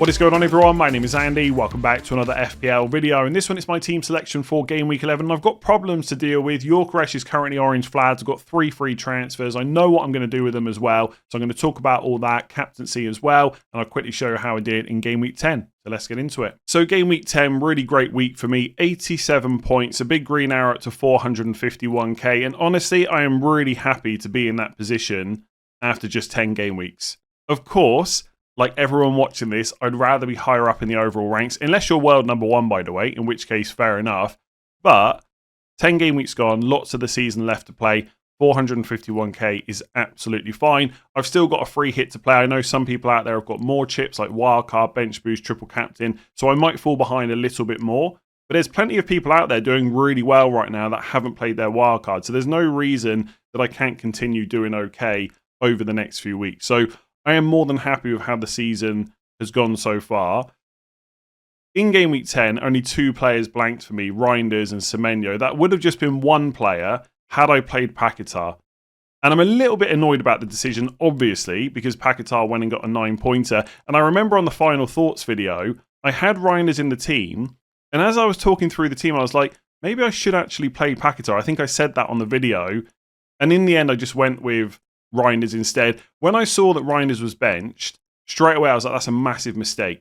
What is going on, everyone? My name is Andy. Welcome back to another FPL video. In this one, it's my team selection for Game Week 11. I've got problems to deal with. Yorkeresh is currently orange flagged. I've got 3 free transfers. I know what I'm going to do with them as well. So I'm going to talk about all that, captaincy as well. And I'll quickly show you how I did in Game Week 10. So let's get into it. So Game Week 10, really great week for me. 87 points, a big green arrow to 451k. And honestly, I am really happy to be in that position after just 10 game weeks. Of course, like everyone watching this, I'd rather be higher up in the overall ranks, unless you're world number 1, by the way, in which case, fair enough. But 10 game weeks gone, lots of the season left to play. 451k is absolutely fine. I've still got a free hit to play. I know some people out there have got more chips like wildcard, bench boost, triple captain, so I might fall behind a little bit more. But there's plenty of people out there doing really well right now that haven't played their wildcard, so there's no reason that I can't continue doing okay over the next few weeks. So I am more than happy with how the season has gone so far. In Game Week 10, only 2 players blanked for me, Reinders and Semenyo. That would have just been 1 player had I played Paquetá. And I'm a little bit annoyed about the decision, obviously, because Paquetá went and got a 9-pointer. And I remember on the Final Thoughts video, I had Reinders in the team. And as I was talking through the team, I was like, maybe I should actually play Paquetá. I think I said that on the video. And in the end, I just went with Reinders instead. When I saw that Reinders was benched, straight away I was like, that's a massive mistake.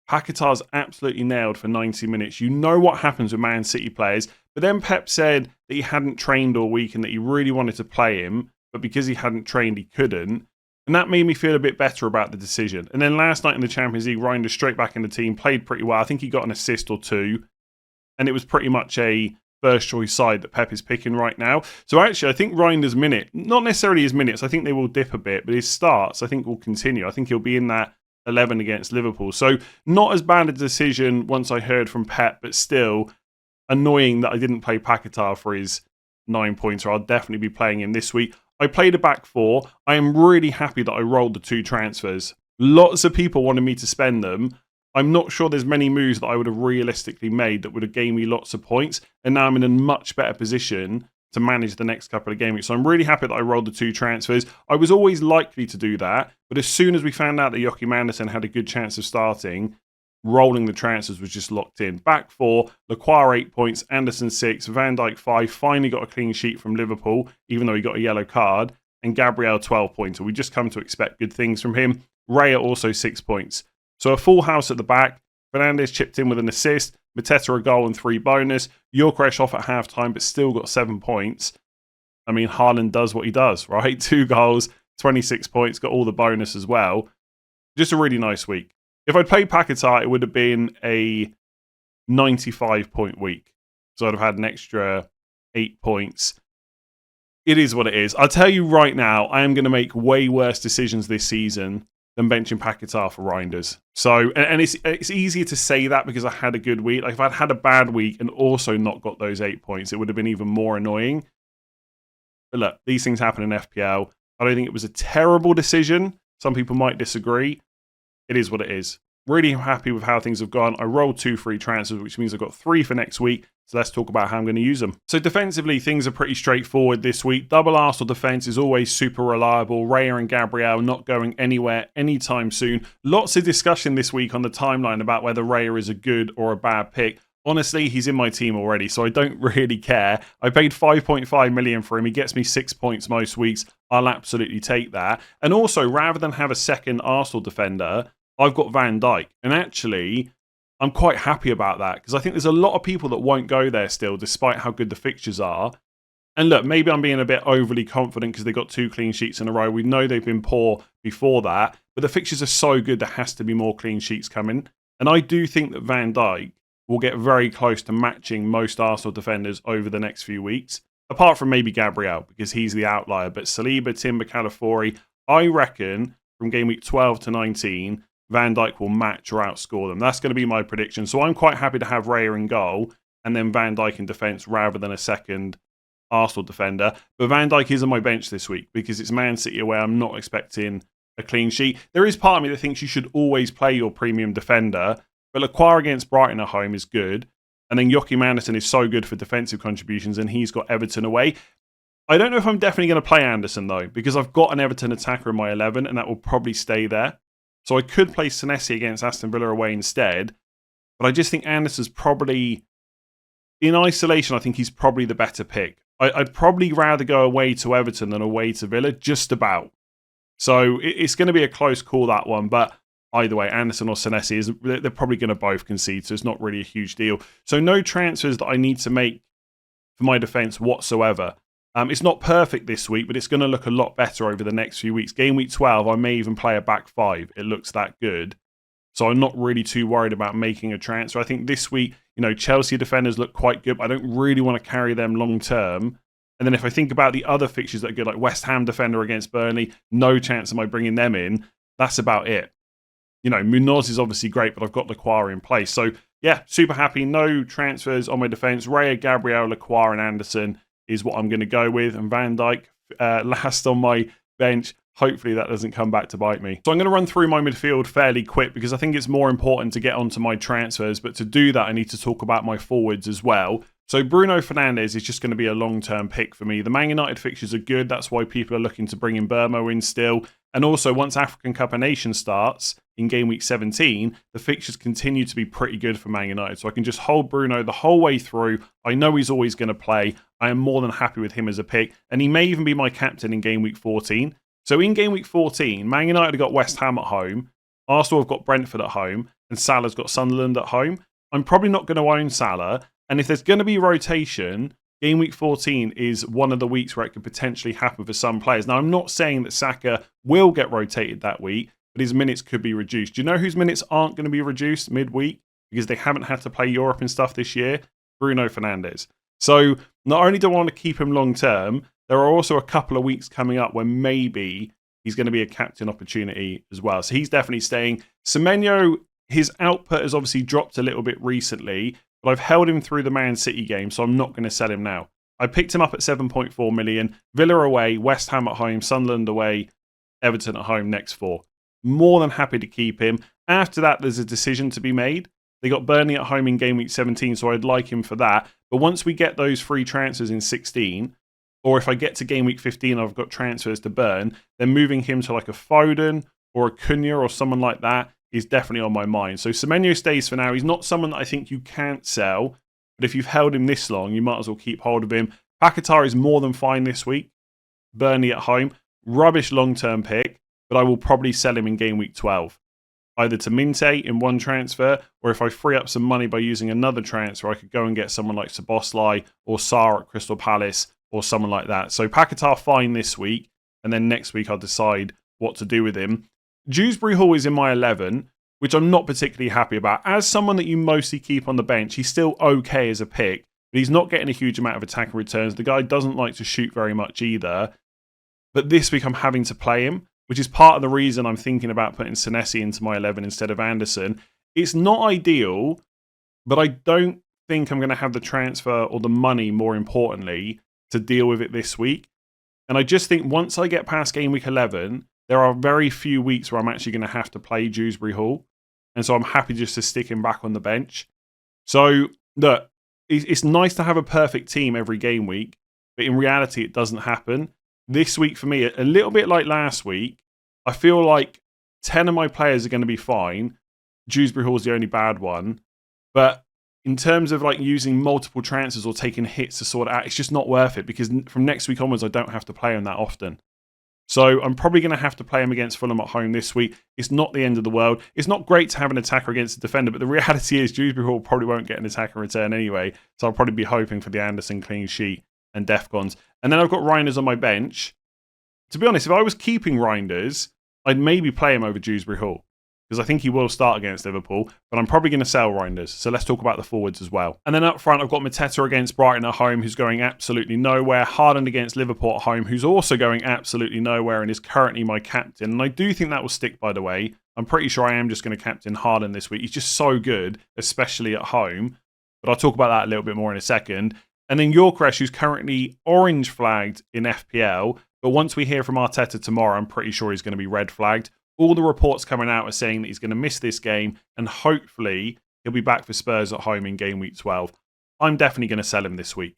Paquetá's absolutely nailed for 90 minutes. You know what happens with Man City players. But then Pep said that he hadn't trained all week and that he really wanted to play him, but because he hadn't trained, he couldn't. And that made me feel a bit better about the decision. And then last night in the Champions League, Reinders straight back in the team, played pretty well. I think he got an assist or 2. And it was pretty much a first choice side that Pep is picking right now. So actually, I think Reinders' minute, not necessarily his minutes, I think they will dip a bit, but his starts, I think will continue. I think he'll be in that 11 against Liverpool. So not as bad a decision once I heard from Pep, but still annoying that I didn't play Paquetá for his 9-pointer. I'll definitely be playing him this week. I played a back 4. I am really happy that I rolled the 2 transfers. Lots of people wanted me to spend them. I'm not sure there's many moves that I would have realistically made that would have gained me lots of points. And now I'm in a much better position to manage the next couple of game weeks. So I'm really happy that I rolled the 2 transfers. I was always likely to do that. But as soon as we found out that Joachim Andersen had a good chance of starting, rolling the transfers was just locked in. Back 4, Lequire 8 points, Anderson 6, Van Dijk 5, finally got a clean sheet from Liverpool, even though he got a yellow card. And Gabriel 12 points. So we just come to expect good things from him. Raya also 6 points. So a full house at the back. Fernandes chipped in with an assist. Mateta a goal and 3 bonus. Yorkeresh off at half-time, but still got 7 points. I mean, Haaland does what he does, right? 2 goals, 26 points, got all the bonus as well. Just a really nice week. If I'd played Paquetá, it would have been a 95-point week. So I'd have had an extra 8 points. It is what it is. I'll tell you right now, I am going to make way worse decisions this season than benching Paquetá for Reinders. So, and it's easier to say that because I had a good week. Like if I'd had a bad week and also not got those 8 points, it would have been even more annoying. But look, these things happen in FPL. I don't think it was a terrible decision. Some people might disagree. It is what it is. Really happy with how things have gone. I rolled 2 free transfers, which means I've got 3 for next week. So let's talk about how I'm going to use them. So defensively, things are pretty straightforward this week. Double Arsenal defence is always super reliable. Raya and Gabriel not going anywhere anytime soon. Lots of discussion this week on the timeline about whether Raya is a good or a bad pick. Honestly, he's in my team already, so I don't really care. I paid 5.5 million for him. He gets me 6 points most weeks. I'll absolutely take that. And also, rather than have a second Arsenal defender, I've got Van Dijk. And actually, I'm quite happy about that because I think there's a lot of people that won't go there still, despite how good the fixtures are. And look, maybe I'm being a bit overly confident because they got 2 clean sheets in a row. We know they've been poor before that, but the fixtures are so good, there has to be more clean sheets coming. And I do think that Van Dijk will get very close to matching most Arsenal defenders over the next few weeks, apart from maybe Gabriel, because he's the outlier. But Saliba, Timber, Calafiori, I reckon from game week 12 to 19, Van Dijk will match or outscore them. That's going to be my prediction. So I'm quite happy to have Raya in goal and then Van Dijk in defence rather than a second Arsenal defender. But Van Dijk is on my bench this week because it's Man City away. I'm not expecting a clean sheet. There is part of me that thinks you should always play your premium defender, but Lequire against Brighton at home is good. And then Joachim Andersen is so good for defensive contributions and he's got Everton away. I don't know if I'm definitely going to play Andersen though, because I've got an Everton attacker in my 11 and that will probably stay there. So I could play Senesi against Aston Villa away instead. But I just think Anderson's probably, in isolation, I think he's probably the better pick. I'd probably rather go away to Everton than away to Villa, just about. So it's going to be a close call, that one. But either way, Anderson or Senesi, they're probably going to both concede, so it's not really a huge deal. So no transfers that I need to make for my defence whatsoever. It's not perfect this week, but it's going to look a lot better over the next few weeks. Game week 12, I may even play a back five. It looks that good. So I'm not really too worried about making a transfer. I think this week, Chelsea defenders look quite good, but I don't really want to carry them long term. And then if I think about the other fixtures that are good, like West Ham defender against Burnley, no chance am I bringing them in. That's about it. Munoz is obviously great, but I've got Lacroix in place. So yeah, super happy. No transfers on my defence. Raya, Gabriel, Lacroix and Anderson is what I'm going to go with. And Van Dijk last on my bench. Hopefully that doesn't come back to bite me. So I'm going to run through my midfield fairly quick because I think it's more important to get onto my transfers. But to do that, I need to talk about my forwards as well. So Bruno Fernandes is just going to be a long-term pick for me. The Man United fixtures are good. That's why people are looking to bring in Burmo in still. And also, once African Cup of Nations starts in game week 17, the fixtures continue to be pretty good for Man United. So I can just hold Bruno the whole way through. I know he's always going to play. I am more than happy with him as a pick. And he may even be my captain in game week 14. So in game week 14, Man United have got West Ham at home, Arsenal have got Brentford at home, and Salah's got Sunderland at home. I'm probably not going to own Salah, and if there's going to be rotation, game week 14 is one of the weeks where it could potentially happen for some players. Now, I'm not saying that Saka will get rotated that week, but his minutes could be reduced. Do you know whose minutes aren't going to be reduced midweek because they haven't had to play Europe and stuff this year? Bruno Fernandes. So not only do I want to keep him long term, there are also a couple of weeks coming up where maybe he's going to be a captain opportunity as well. So he's definitely staying. Semenyo, his output has obviously dropped a little bit recently, but I've held him through the Man City game, so I'm not going to sell him now. I picked him up at 7.4 million. Villa away, West Ham at home, Sunderland away, Everton at home, next four. More than happy to keep him. After that, there's a decision to be made. They got Burnley at home in game week 17, so I'd like him for that. But once we get those free transfers in 16, or if I get to game week 15, I've got transfers to burn, then moving him to like a Foden or a Cunha or someone like that is definitely on my mind. So Semenyo stays for now. He's not someone that I think you can't sell, but if you've held him this long, you might as well keep hold of him. Paquetá is more than fine this week. Burnley at home. Rubbish long-term pick, but I will probably sell him in game week 12. Either to Minte in one transfer, or if I free up some money by using another transfer, I could go and get someone like Szoboszlai or Sarr at Crystal Palace or someone like that. So Paquetá fine this week, and then next week I'll decide what to do with him. Dewsbury Hall is in my 11, which I'm not particularly happy about. As someone that you mostly keep on the bench, he's still okay as a pick, but he's not getting a huge amount of attacking returns. The guy doesn't like to shoot very much either. But this week I'm having to play him, which is part of the reason I'm thinking about putting Senesi into my 11 instead of Anderson. It's not ideal, but I don't think I'm going to have the transfer or the money, more importantly, to deal with it this week. And I just think once I get past game week 11, there are very few weeks where I'm actually going to have to play Dewsbury Hall. And so I'm happy just to stick him back on the bench. So, look, it's nice to have a perfect team every game week, but in reality, it doesn't happen. This week for me, a little bit like last week, I feel like 10 of my players are going to be fine. Dewsbury Hall's the only bad one. But in terms of like using multiple transfers or taking hits to sort it out, it's just not worth it because from next week onwards, I don't have to play him that often. So I'm probably going to have to play him against Fulham at home this week. It's not the end of the world. It's not great to have an attacker against a defender, but the reality is Dewsbury Hall probably won't get an attacker return anyway. So I'll probably be hoping for the Anderson clean sheet and Defcons. And then I've got Reinders on my bench. To be honest, if I was keeping Reinders, I'd maybe play him over Dewsbury Hall because I think he will start against Liverpool, but I'm probably going to sell Reinders. So let's talk about the forwards as well. And then up front, I've got Mateta against Brighton at home, who's going absolutely nowhere. Haaland against Liverpool at home, who's also going absolutely nowhere and is currently my captain. And I do think that will stick, by the way. I'm pretty sure I am just going to captain Haaland this week. He's just so good, especially at home. But I'll talk about that a little bit more in a second. And then Gyökeres, who's currently orange flagged in FPL. But once we hear from Arteta tomorrow, I'm pretty sure he's going to be red flagged. All the reports coming out are saying that he's going to miss this game and hopefully he'll be back for Spurs at home in game week 12. I'm definitely going to sell him this week.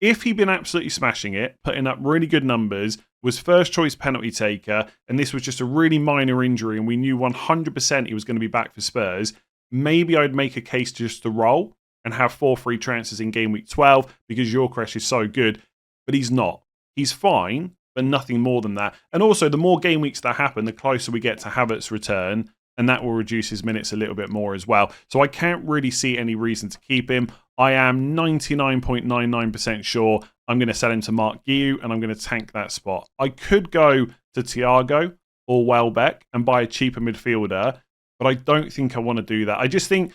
if he'd been absolutely smashing it, putting up really good numbers, was first choice penalty taker, and this was just a really minor injury and we knew 100% he was going to be back for Spurs, maybe I'd make a case just to roll and have 4 free transfers in game week 12 because Gyökeres is so good, but he's not. He's fine, but nothing more than that. And also, the more game weeks that happen, the closer we get to Havertz's return, and that will reduce his minutes a little bit more as well. So I can't really see any reason to keep him. I am 99.99% sure I'm going to sell him to Mark Guiu, and I'm going to tank that spot. I could go to Thiago or Welbeck and buy a cheaper midfielder, but I don't think I want to do that. I just think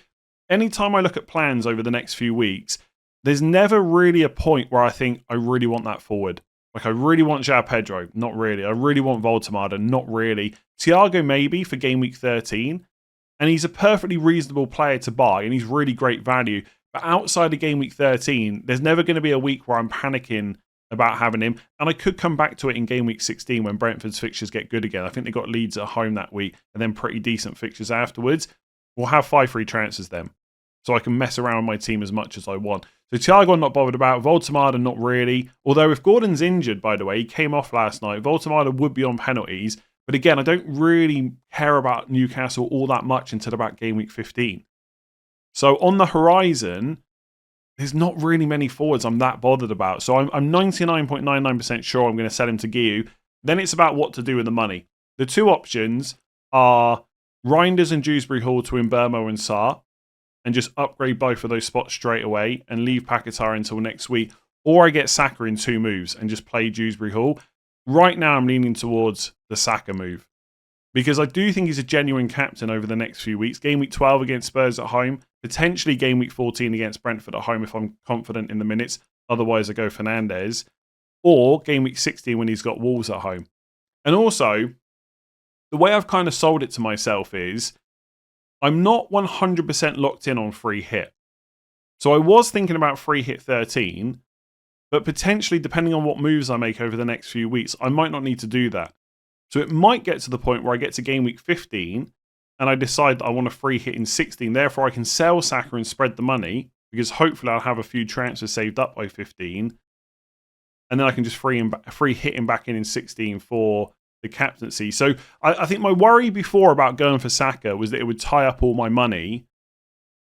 anytime I look at plans over the next few weeks, there's never really a point where I think I really want that forward. Like, I really want João Pedro. Not really. I really want Voltemada. Not really. Thiago maybe for game week 13. And he's a perfectly reasonable player to buy, and he's really great value. But outside of game week 13, there's never going to be a week where I'm panicking about having him. And I could come back to it in game week 16 when Brentford's fixtures get good again. I think they got Leeds at home that week and then pretty decent fixtures afterwards. We'll have 5 free transfers then. So I can mess around with my team as much as I want. So Thiago I'm not bothered about. Voltemada not really. Although if Gordon's injured, by the way, he came off last night, Voltemada would be on penalties. But again, I don't really care about Newcastle all that much until about game week 15. So on the horizon, there's not really many forwards I'm that bothered about. So I'm 99.99% sure I'm going to sell him to Guiu. Then it's about what to do with the money. The 2 options are Reinders and Dewsbury Hall to Mbeumo and Sarr, and just upgrade both of those spots straight away and leave Paquetá until next week. Or I get Saka in 2 moves and just play Dewsbury Hall. Right now I'm leaning towards the Saka move, because I do think he's a genuine captain over the next few weeks. Game week 12 against Spurs at home, potentially game week 14 against Brentford at home if I'm confident in the minutes. Otherwise I go Fernandes. Or game week 16 when he's got Wolves at home. And also, the way I've kind of sold it to myself is I'm not 100% locked in on free hit. So I was thinking about free hit 13, but potentially, depending on what moves I make over the next few weeks, I might not need to do that. So it might get to the point where I get to game week 15 and I decide that I want a free hit in 16. Therefore, I can sell Saka and spread the money, because hopefully I'll have a few transfers saved up by 15. And then I can just free hit him back in 16 for the captaincy. So I think my worry before about going for Saka was that it would tie up all my money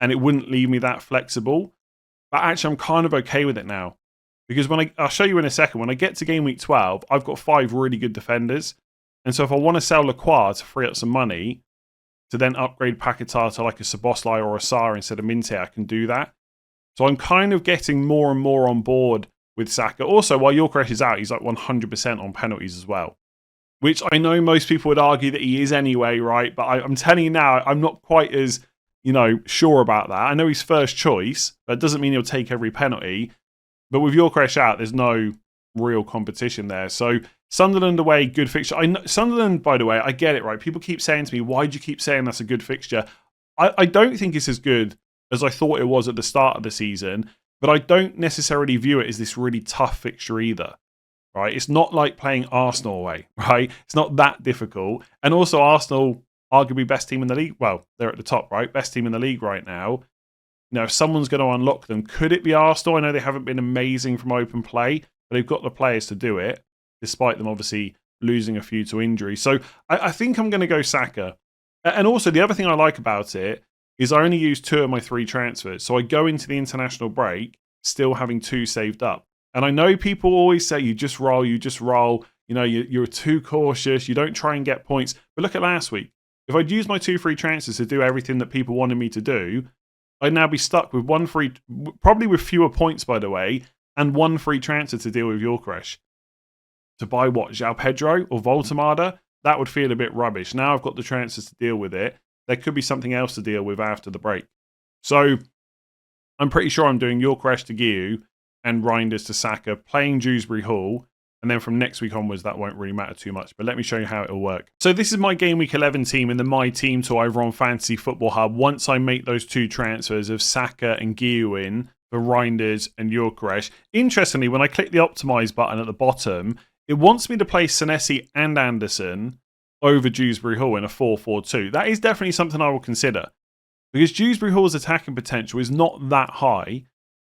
and it wouldn't leave me that flexible. But actually, I'm kind of okay with it now. Because I'll show you in a second, when I get to game week 12, I've got 5 really good defenders. And so if I want to sell Lacroix to free up some money, to then upgrade Paquetá to like a Szoboszlai or a Sarr instead of Minte, I can do that. So I'm kind of getting more and more on board with Saka. Also, while Gyökeres is out, he's like 100% on penalties as well. Which I know most people would argue that he is anyway, right? But I'm telling you now, I'm not quite as, sure about that. I know he's first choice, but it doesn't mean he'll take every penalty. But with Gyökeres out, there's no real competition there. So Sunderland away, good fixture. Sunderland, by the way, I get it, right? People keep saying to me, why do you keep saying that's a good fixture? I don't think it's as good as I thought it was at the start of the season, but I don't necessarily view it as this really tough fixture either, right? It's not like playing Arsenal away, right? It's not that difficult. And also Arsenal, arguably best team in the league. Well, they're at the top, right? Best team in the league right now. If someone's going to unlock them, could it be Arsenal? I know they haven't been amazing from open play, but they've got the players to do it, despite them obviously losing a few to injury. So I think I'm going to go Saka. And also, the other thing I like about it is I only use 2 of my 3 transfers. So I go into the international break still having 2 saved up. And I know people always say, you just roll. You're too cautious. You don't try and get points. But look at last week. If I'd used my 2 free transfers to do everything that people wanted me to do, I'd now be stuck with 1 free, probably with fewer points, by the way, and 1 free transfer to deal with Gyökeres. To buy what, João Pedro or Voltemada? That would feel a bit rubbish. Now I've got the transfers to deal with it. There could be something else to deal with after the break. So I'm pretty sure I'm doing Gyökeres to Guiu and Reinders to Saka, playing Dewsbury Hall, and then from next week onwards, that won't really matter too much. But let me show you how it'll work. So this is my Game Week 11 team in the My Team tool over on Fantasy Football Hub. Once I make those 2 transfers of Saka and Guiu in for Reinders and Gyökeres. Interestingly, when I click the Optimize button at the bottom, it wants me to play Senesi and Anderson over Dewsbury Hall in a 4-4-2. That is definitely something I will consider, because Dewsbury Hall's attacking potential is not that high,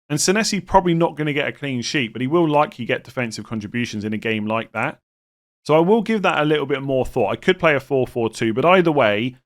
And Senesi probably not going to get a clean sheet, but he will likely get defensive contributions in a game like that. So I will give that a little bit more thought. I could play a 4-4-2, but either way,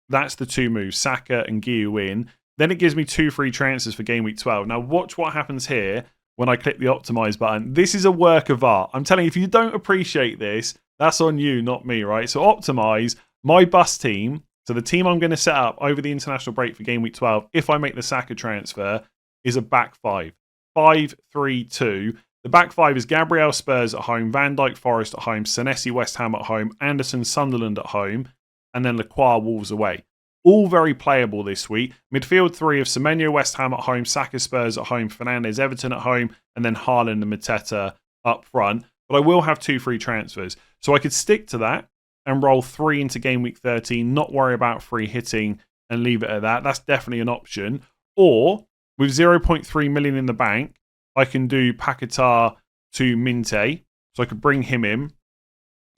that's the two moves, Saka and GW11. Then it gives me 2 free transfers for game week 12. Now watch what happens here when I click the optimize button. This is a work of art. I'm telling you, if you don't appreciate this, that's on you, not me, right? So optimize my bus team. So the team I'm going to set up over the international break for game week 12, if I make the SAKA transfer, is a back 5. 5-3-2. The back 5 is Gabriel Spurs at home, Van Dijk Forest at home, Senesi West Ham at home, Anderson Sunderland at home, and then Lacroix Wolves away. All very playable this week. Midfield 3 of Semenyo West Ham at home, Saka Spurs at home, Fernandes Everton at home, and then Haaland and Mateta up front. But I will have 2 free transfers. So I could stick to that and roll 3 into game week 13, not worry about free hitting and leave it at that. That's definitely an option. Or with 0.3 million in the bank, I can do Paquetá to Minte. So I could bring him in.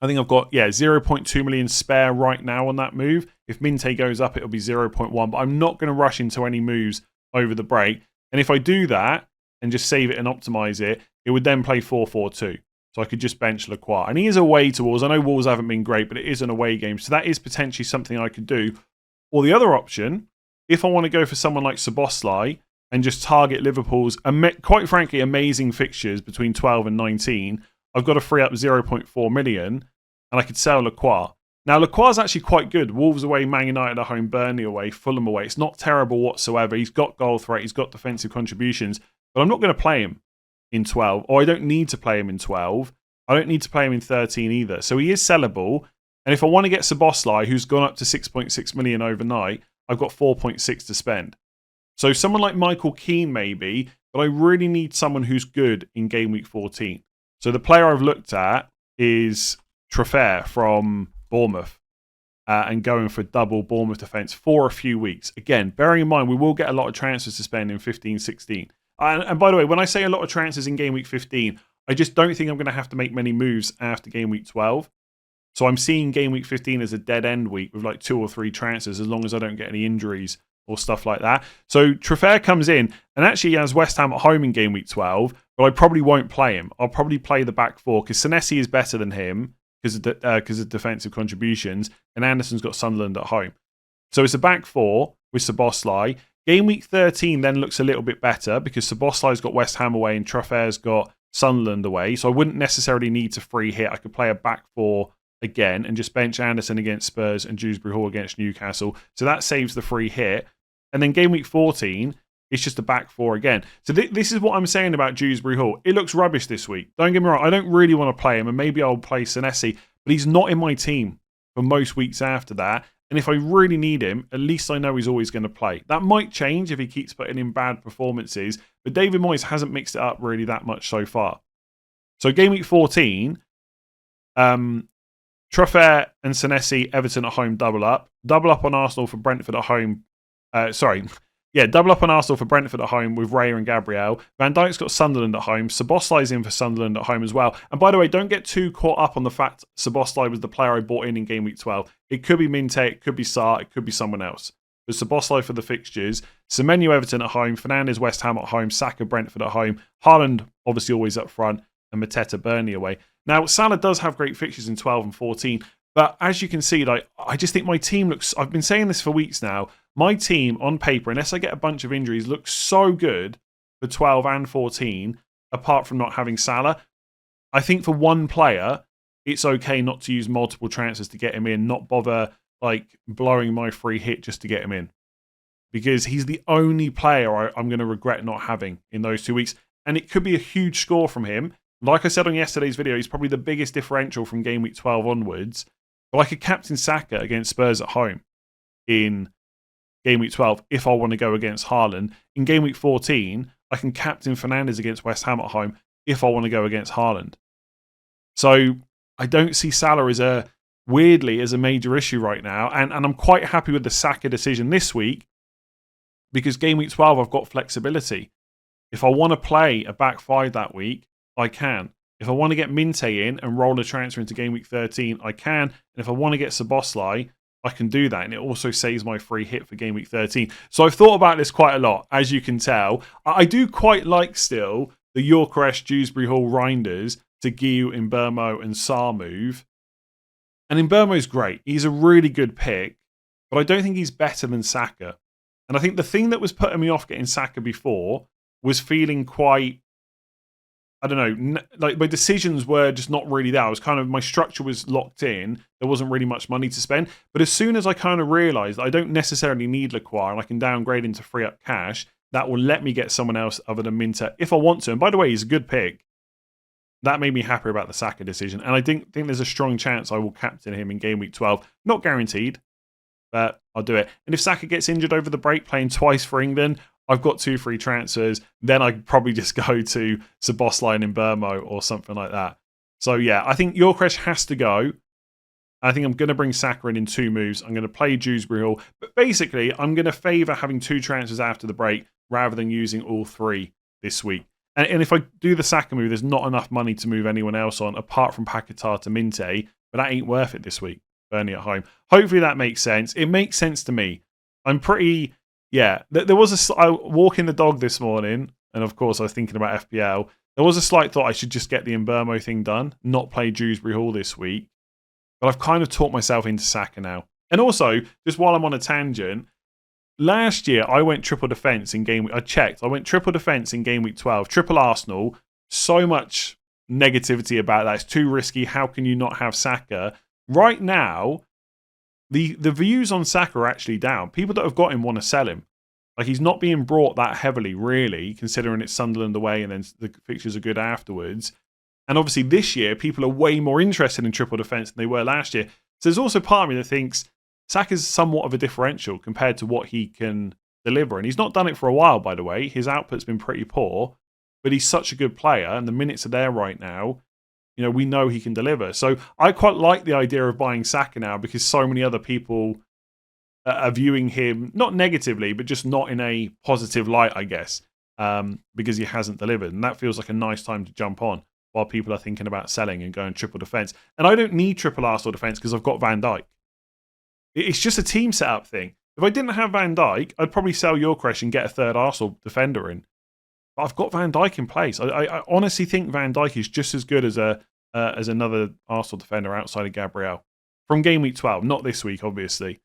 I think I've got, 0.2 million spare right now on that move. If Minte goes up, it'll be 0.1. But I'm not going to rush into any moves over the break. And if I do that and just save it and optimize it, it would then play 4-4-2. So I could just bench Lacroix. And he is away to Wolves. I know Wolves haven't been great, but it is an away game. So that is potentially something I could do. Or the other option, if I want to go for someone like Szoboszlai and just target Liverpool's, quite frankly, amazing fixtures between 12 and 19, I've got to free up 0.4 million and I could sell Lacroix. Now, Lacroix is actually quite good. Wolves away, Man United at home, Burnley away, Fulham away. It's not terrible whatsoever. He's got goal threat. He's got defensive contributions. But I'm not going to play him in 12, or I don't need to play him in 12. I don't need to play him in 13 either. So he is sellable. And if I want to get Szoboszlai, who's gone up to 6.6 million overnight, I've got 4.6 to spend. So someone like Michael Keane maybe, but I really need someone who's good in game week 14. So the player I've looked at is Troffer from Bournemouth and going for double Bournemouth defence for a few weeks. Again, bearing in mind, we will get a lot of transfers to spend in 15-16. And by the way, when I say a lot of transfers in game week 15, I just don't think I'm going to have to make many moves after game week 12. So I'm seeing game week 15 as a dead end week with like 2 or 3 transfers as long as I don't get any injuries or stuff like that. So Troffer comes in and actually has West Ham at home in game week 12, but I probably won't play him. I'll probably play the back 4 because Senesi is better than him because of defensive contributions, and Anderson's got Sunderland at home. So it's a back 4 with Szoboszlai. Game week 13 then looks a little bit better because Szoboszlai's got West Ham away and Troffer's got Sunderland away. So I wouldn't necessarily need to free hit. I could play a back 4 again and just bench Anderson against Spurs and Dewsbury Hall against Newcastle. So that saves the free hit. And then game week 14, it's just a back 4 again. So this is what I'm saying about Dewsbury Hall. It looks rubbish this week. Don't get me wrong. I don't really want to play him, and maybe I'll play Senesi, but he's not in my team for most weeks after that. And if I really need him, at least I know he's always going to play. That might change if he keeps putting in bad performances, but David Moyes hasn't mixed it up really that much so far. So game week 14, Troffer and Senesi, Everton at home, double up on Arsenal for Brentford at home. Double up on Arsenal for Brentford at home with Raya and Gabriel. Van Dijk's got Sunderland at home. Szoboszlai's in for Sunderland at home as well. And by the way, don't get too caught up on the fact Szoboszlai was the player I bought in game week 12. It could be Minte, it could be Sarr, it could be someone else. But Szoboszlai for the fixtures. Semenyo Everton at home. Fernandes West Ham at home. Saka Brentford at home. Haaland obviously always up front. And Mateta Burnley away. Now, Salah does have great fixtures in 12 and 14. But as you can see, I just think my team looks... I've been saying this for weeks now. My team, on paper, unless I get a bunch of injuries, looks so good for 12 and 14, apart from not having Salah. I think for one player, it's okay not to use multiple transfers to get him in, not bother blowing my free hit just to get him in. Because he's the only player I'm going to regret not having in those 2 weeks. And it could be a huge score from him. Like I said on yesterday's video, he's probably the biggest differential from game week 12 onwards. But I could captain Saka against Spurs at home in game week 12 if I want to go against Haaland. In game week 14, I can captain Fernandes against West Ham at home if I want to go against Haaland. So I don't see Salah as a major issue right now. And I'm quite happy with the Saka decision this week because game week 12, I've got flexibility. If I want to play a back 5 that week, I can. If I want to get Minte in and roll a transfer into game week 13, I can. And if I want to get Szoboszlai, I can do that. And it also saves my free hit for game week 13. So I've thought about this quite a lot, as you can tell. I do quite like still the Yorkeresh, Dewsbury Hall, Reinders to Giu, Imbermo and Sarr move. And Imbermo's great. He's a really good pick, but I don't think he's better than Saka. And I think the thing that was putting me off getting Saka before was feeling quite, I don't know, like my decisions were just not really there. I was kind of, my structure was locked in. There wasn't really much money to spend. But as soon as I kind of realised that I don't necessarily need Lacroix and I can downgrade him to free up cash, that will let me get someone else other than Minter if I want to. And by the way, he's a good pick. That made me happy about the Saka decision. And I think there's a strong chance I will captain him in game week 12. Not guaranteed, but I'll do it. And if Saka gets injured over the break playing twice for England, I've got 2 free transfers. Then I'd probably just go to Szoboszlai and Imbermo or something like that. So yeah, I think Yorkeresh has to go. I think I'm going to bring Saka in 2 moves. I'm going to play Dewsbury Hall. But basically, I'm going to favour having 2 transfers after the break rather than using all 3 this week. And if I do the Saka move, there's not enough money to move anyone else on apart from Paquetá to Minte. But that ain't worth it this week. Burnley at home. Hopefully that makes sense. It makes sense to me. I'm pretty... Yeah, there was I walking the dog this morning, and of course I was thinking about FPL. There was a slight thought I should just get the Imbermo thing done, not play Dewsbury Hall this week. But I've kind of talked myself into Saka now. And also, just while I'm on a tangent, last year I went triple defence in game week. I checked. I went triple defence in game week 12, triple Arsenal. So much negativity about that. It's too risky. How can you not have Saka? Right now, the views on Saka are actually down. People that have got him want to sell him. Like, he's not being brought that heavily, really, considering it's Sunderland away and then the fixtures are good afterwards. And obviously this year, people are way more interested in triple defence than they were last year. So there's also part of me that thinks Saka's somewhat of a differential compared to what he can deliver. And he's not done it for a while, by the way. His output's been pretty poor, but he's such a good player, and the minutes are there right now. You know, we know he can deliver. So I quite like the idea of buying Saka now because so many other people are viewing him, not negatively, but just not in a positive light, I guess, because he hasn't delivered. And that feels like a nice time to jump on while people are thinking about selling and going triple defence. And I don't need triple Arsenal defence because I've got Van Dijk. It's just a team setup thing. If I didn't have Van Dijk, I'd probably sell Yorkeresh and get a third Arsenal defender in. But I've got Van Dijk in place. I honestly think Van Dijk is just as good as another Arsenal defender outside of Gabriel from game week 12, not this week, obviously.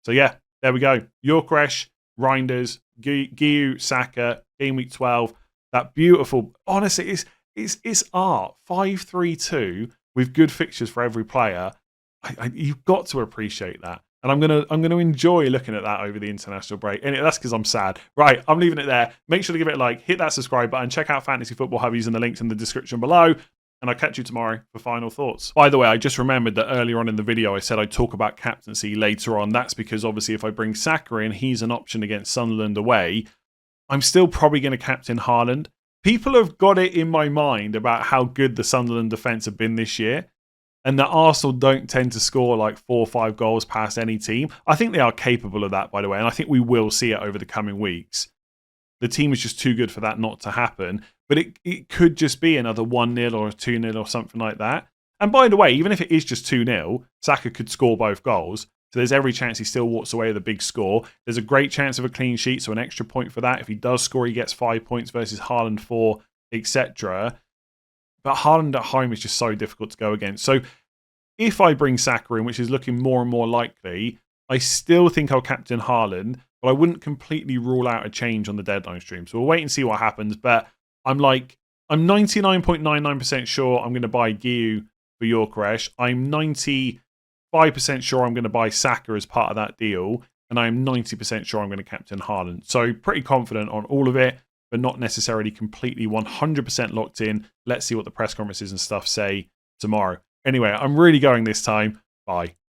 So yeah, there we go. Yorkeresh, Reinders, Giu, Saka, game week 12. That beautiful, honestly, it's art. 5-3-2 with good fixtures for every player. You've got to appreciate that. And I'm gonna enjoy looking at that over the international break. And that's because I'm sad. Right, I'm leaving it there. Make sure to give it a like, hit that subscribe button, check out Fantasy Football Hub using the links in the description below. And I'll catch you tomorrow for final thoughts. By the way, I just remembered that earlier on in the video I said I'd talk about captaincy later on. That's because obviously if I bring Saka in, he's an option against Sunderland away. I'm still probably going to captain Haaland. People have got it in my mind about how good the Sunderland defence have been this year. And that Arsenal don't tend to score like 4 or 5 goals past any team. I think they are capable of that, by the way. And I think we will see it over the coming weeks. The team is just too good for that not to happen. But it could just be another 1-0 or a 2-0 or something like that. And by the way, even if it is just 2-0, Saka could score both goals. So there's every chance he still walks away with a big score. There's a great chance of a clean sheet, so an extra point for that. If he does score, he gets 5 points versus Haaland 4, etc. But Haaland at home is just so difficult to go against. So if I bring Saka in, which is looking more and more likely, I still think I'll captain Haaland, but I wouldn't completely rule out a change on the deadline stream. So we'll wait and see what happens. But I'm 99.99% sure I'm going to buy Giu for Yorkeresh. I'm 95% sure I'm going to buy Saka as part of that deal. And I'm 90% sure I'm going to captain Haaland. So pretty confident on all of it, but not necessarily completely 100% locked in. Let's see what the press conferences and stuff say tomorrow. Anyway, I'm really going this time. Bye.